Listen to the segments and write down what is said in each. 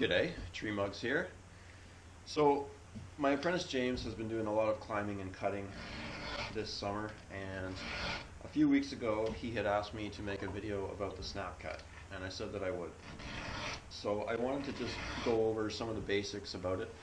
G'day, Tree Mugs here. So my apprentice James has been doing a lot of climbing and cutting this summer, and a few weeks ago he had asked me to make a video about the snap cut, and I said that I would. So I wanted to just go over some of the basics about it,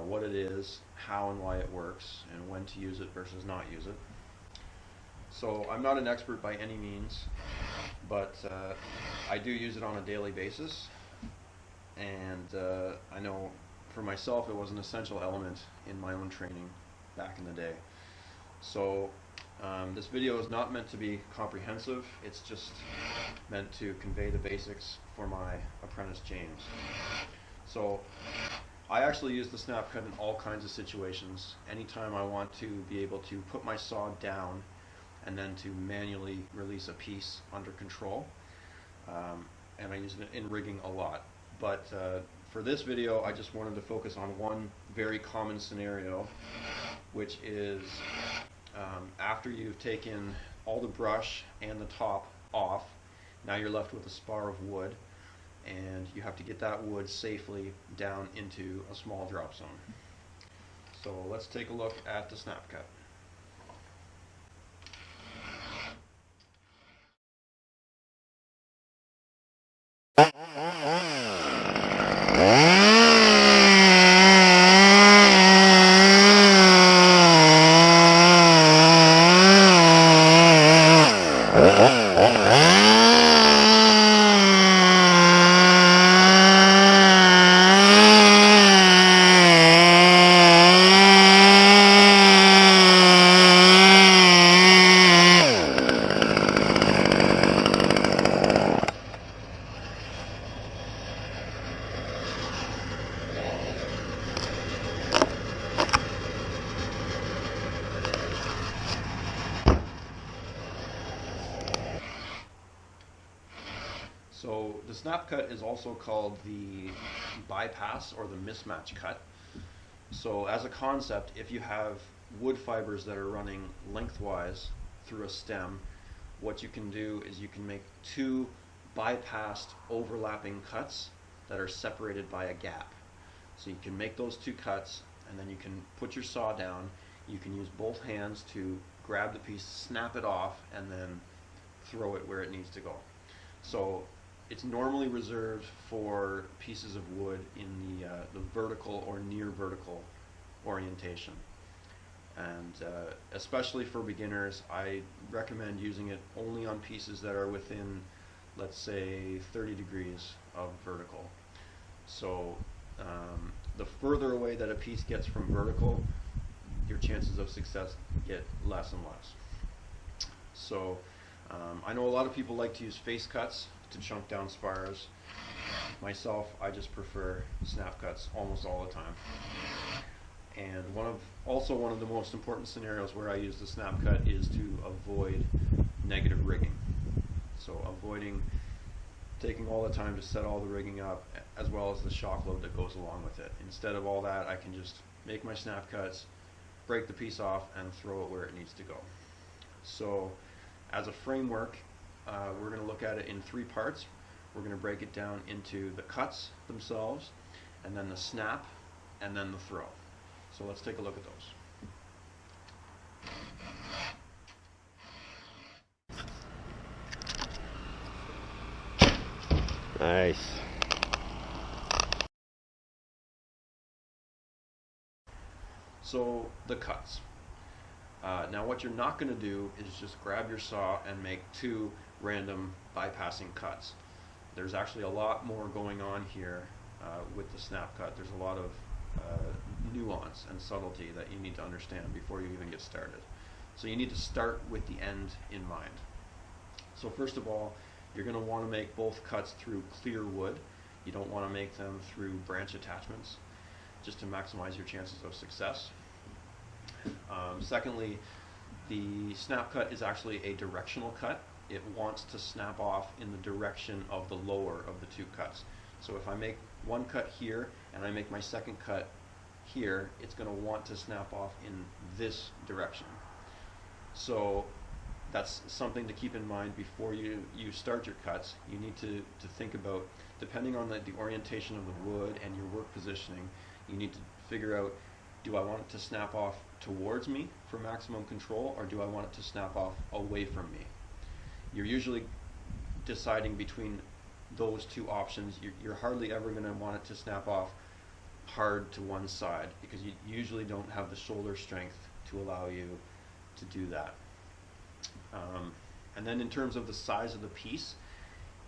what it is, how and why it works, and when to use it versus not use it. So I'm not an expert by any means, but I do use it on a daily basis. And I know for myself it was an essential element in my own training back in the day. So this video is not meant to be comprehensive, it's just meant to convey the basics for my apprentice James. So I actually use the snap cut in all kinds of situations. Anytime I want to be able to put my saw down and then to manually release a piece under control, and I use it in rigging a lot. But for this video, I just wanted to focus on one very common scenario, which is after you've taken all the brush and the top off, now you're left with a spar of wood, and you have to get that wood safely down into a small drop zone. So let's take a look at the snap cut. So the snap cut is also called the bypass or the mismatch cut. So as a concept, if you have wood fibers that are running lengthwise through a stem, what you can do is you can make two bypassed overlapping cuts that are separated by a gap. So you can make those two cuts, and then you can put your saw down. You can use both hands to grab the piece, snap it off, and then throw it where it needs to go. So it's normally reserved for pieces of wood in the vertical or near vertical orientation. And especially for beginners, I recommend using it only on pieces that are within, let's say, 30 degrees of vertical. So the further away that a piece gets from vertical, your chances of success get less and less. So I know a lot of people like to use face cuts to chunk down spars. Myself, I just prefer snap cuts almost all the time. And also one of the most important scenarios where I use the snap cut is to avoid negative rigging. So avoiding taking all the time to set all the rigging up, as well as the shock load that goes along with it. Instead of all that, I can just make my snap cuts, break the piece off, and throw it where it needs to go. So as a framework, we're going to look at it in three parts. We're going to break it down into the cuts themselves, and then the snap, and then the throw. So let's take a look at those. Nice. So the cuts. Now what you're not going to do is just grab your saw and make two random bypassing cuts. There's actually a lot more going on here with the snap cut. There's a lot of nuance and subtlety that you need to understand before you even get started. So you need to start with the end in mind. So first of all, you're going to want to make both cuts through clear wood. You don't want to make them through branch attachments, just to maximize your chances of success. Secondly, the snap cut is actually a directional cut. It wants to snap off in the direction of the lower of the two cuts. So if I make one cut here and I make my second cut here, it's going to want to snap off in this direction. So that's something to keep in mind before you start your cuts. You need to think about, depending on the orientation of the wood and your work positioning, you need to figure out, do I want it to snap off towards me for maximum control, or do I want it to snap off away from me? You're usually deciding between those two options. You're hardly ever going to want it to snap off hard to one side, because you usually don't have the shoulder strength to allow you to do that. And then in terms of the size of the piece,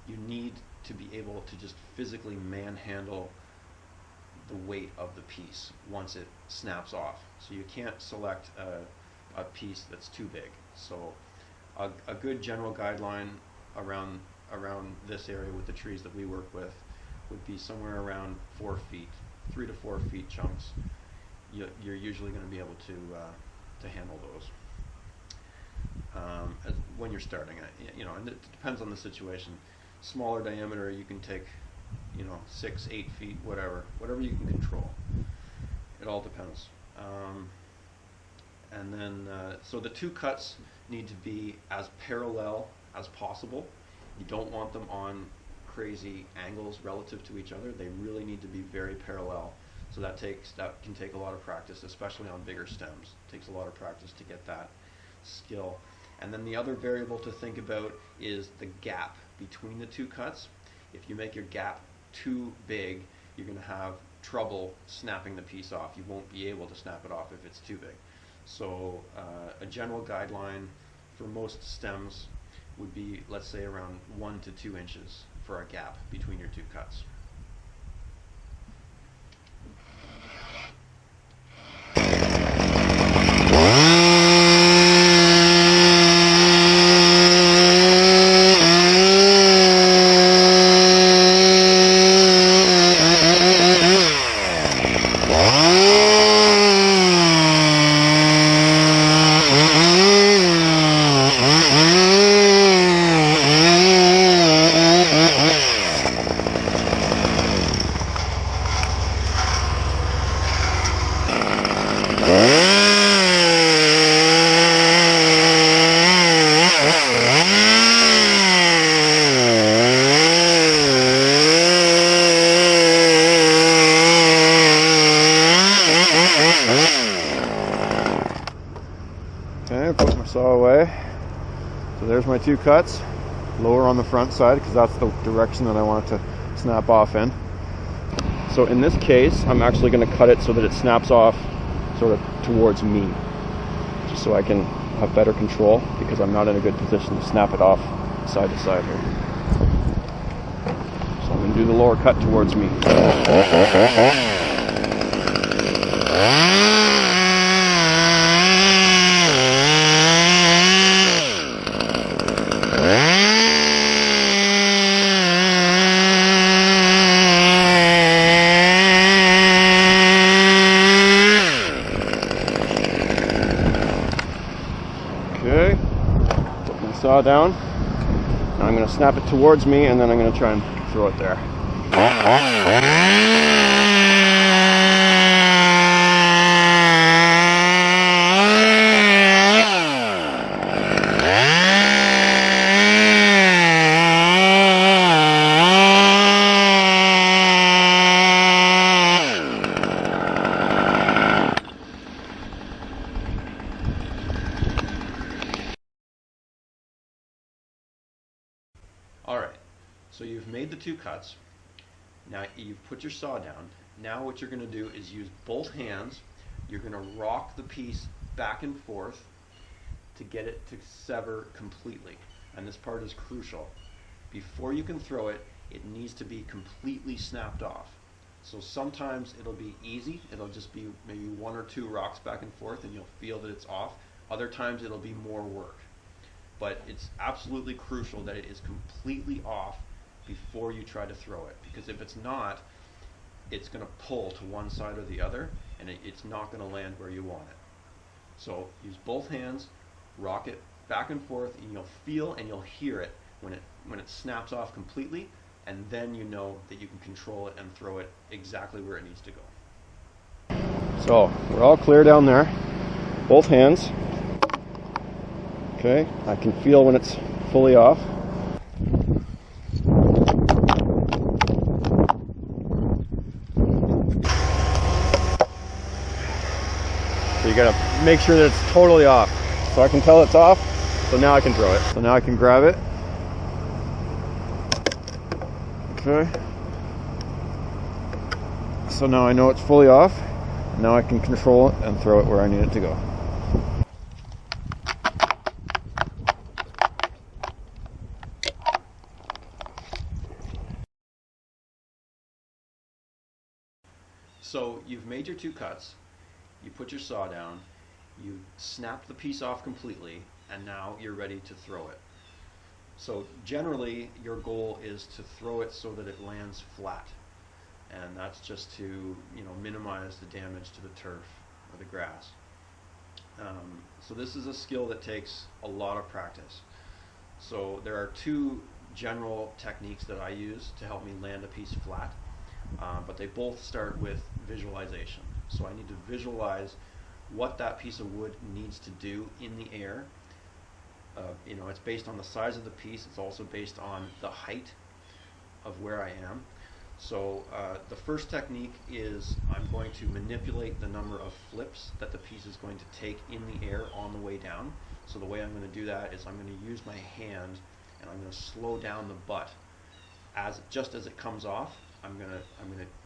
you need to be able to just physically manhandle the weight of the piece once it snaps off. So you can't select a piece that's too big. So a good general guideline around this area with the trees that we work with would be somewhere around 4 feet, 3 to 4 feet chunks. You're usually going to be able to handle those when you're starting. And it depends on the situation. Smaller diameter, you can take 6, 8 feet, whatever you can control. It all depends. And then so the two cuts need to be as parallel as possible. You don't want them on crazy angles relative to each other. They really need to be very parallel. So that can take a lot of practice, especially on bigger stems. It takes a lot of practice to get that skill. And then the other variable to think about is the gap between the two cuts. If you make your gap too big, you're going to have trouble snapping the piece off. You won't be able to snap it off if it's too big. So a general guideline for most stems would be, let's say, around 1 to 2 inches for a gap between your two cuts. Okay, put my saw away. So there's my two cuts, lower on the front side because that's the direction that I want it to snap off in. So in this case, I'm actually going to cut it so that it snaps off sort of towards me, just so I can have better control, because I'm not in a good position to snap it off side to side here. So I'm going to do the lower cut towards me. Okay, put my saw down. Now I'm going to snap it towards me, and then I'm going to try and throw it there. Alright, so you've made the two cuts. Now you've put your saw down. Now what you're going to do is use both hands. You're going to rock the piece back and forth to get it to sever completely. And this part is crucial. Before you can throw it, it needs to be completely snapped off. So sometimes it'll be easy. It'll just be maybe 1 or 2 rocks back and forth and you'll feel that it's off. Other times it'll be more work. But it's absolutely crucial that it is completely off before you try to throw it, because if it's not, it's going to pull to one side or the other, and it's not going to land where you want it. So use both hands, rock it back and forth, and you'll feel and you'll hear it when it snaps off completely, and then you know that you can control it and throw it exactly where it needs to go. So we're all clear down there. Both hands. Okay, I can feel when it's fully off. So you gotta make sure that it's totally off. So I can tell it's off, so now I can throw it. So now I can grab it. Okay. So now I know it's fully off. Now I can control it and throw it where I need it to go. So you've made your 2 cuts, you put your saw down, you snap the piece off completely, and now you're ready to throw it. So generally your goal is to throw it so that it lands flat, and that's just to, you know, minimize the damage to the turf or the grass. So this is a skill that takes a lot of practice. So there are 2 general techniques that I use to help me land a piece flat. But they both start with visualization. So I need to visualize what that piece of wood needs to do in the air. You know, it's based on the size of the piece. It's also based on the height of where I am. So the first technique is I'm going to manipulate the number of flips that the piece is going to take in the air on the way down. So the way I'm going to do that is I'm going to use my hand and I'm going to slow down the butt just as it comes off.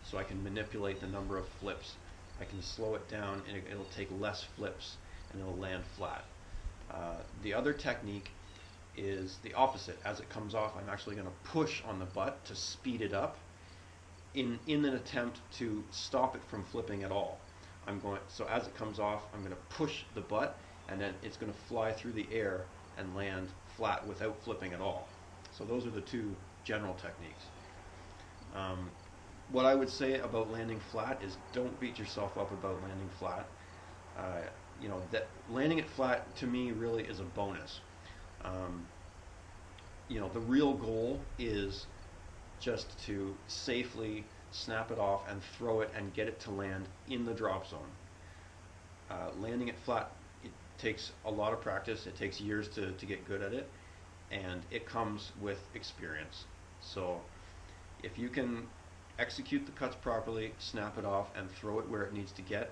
So I can manipulate the number of flips. I can slow it down and it'll take less flips and it'll land flat. The other technique is the opposite. As it comes off, I'm actually going to push on the butt to speed it up in an attempt to stop it from flipping at all. So as it comes off, I'm going to push the butt and then it's going to fly through the air and land flat without flipping at all. So those are the 2 general techniques. What I would say about landing flat is don't beat yourself up about landing flat. You know, that landing it flat to me really is a bonus. You know, the real goal is just to safely snap it off and throw it and get it to land in the drop zone. Landing it flat, it takes a lot of practice. It takes years to get good at it, and it comes with experience. So if you can execute the cuts properly, snap it off, and throw it where it needs to get,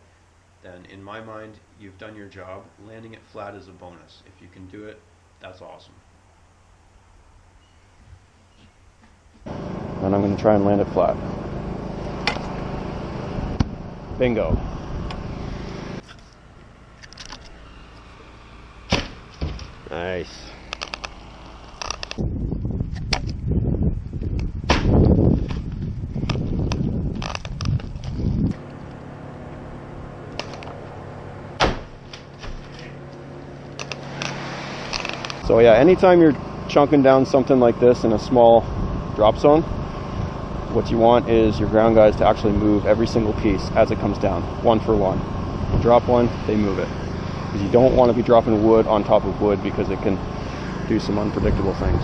then in my mind, you've done your job. Landing it flat is a bonus. If you can do it, that's awesome. And I'm going to try and land it flat. Bingo. Nice. So yeah, anytime you're chunking down something like this in a small drop zone, what you want is your ground guys to actually move every single piece as it comes down, one for one. You drop one, they move it. Because you don't want to be dropping wood on top of wood because it can do some unpredictable things.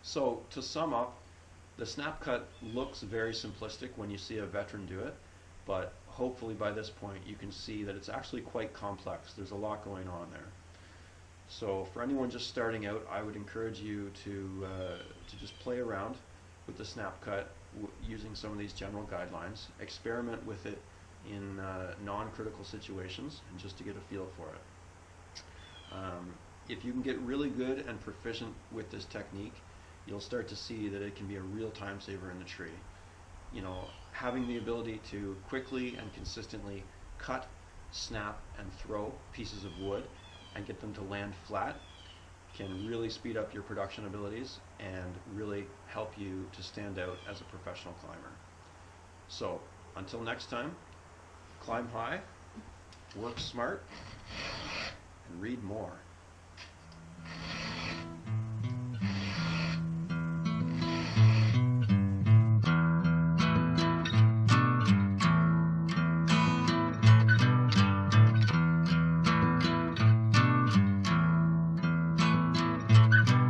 So to sum up, the snap cut looks very simplistic when you see a veteran do it, but hopefully by this point you can see that it's actually quite complex. There's a lot going on there. So for anyone just starting out, I would encourage you to just play around with the snap cut using some of these general guidelines. Experiment with it in non-critical situations and just to get a feel for it. If you can get really good and proficient with this technique, you'll start to see that it can be a real time saver in the tree. You know, having the ability to quickly and consistently cut, snap, and throw pieces of wood and get them to land flat can really speed up your production abilities and really help you to stand out as a professional climber. So, until next time, climb high, work smart, and read more.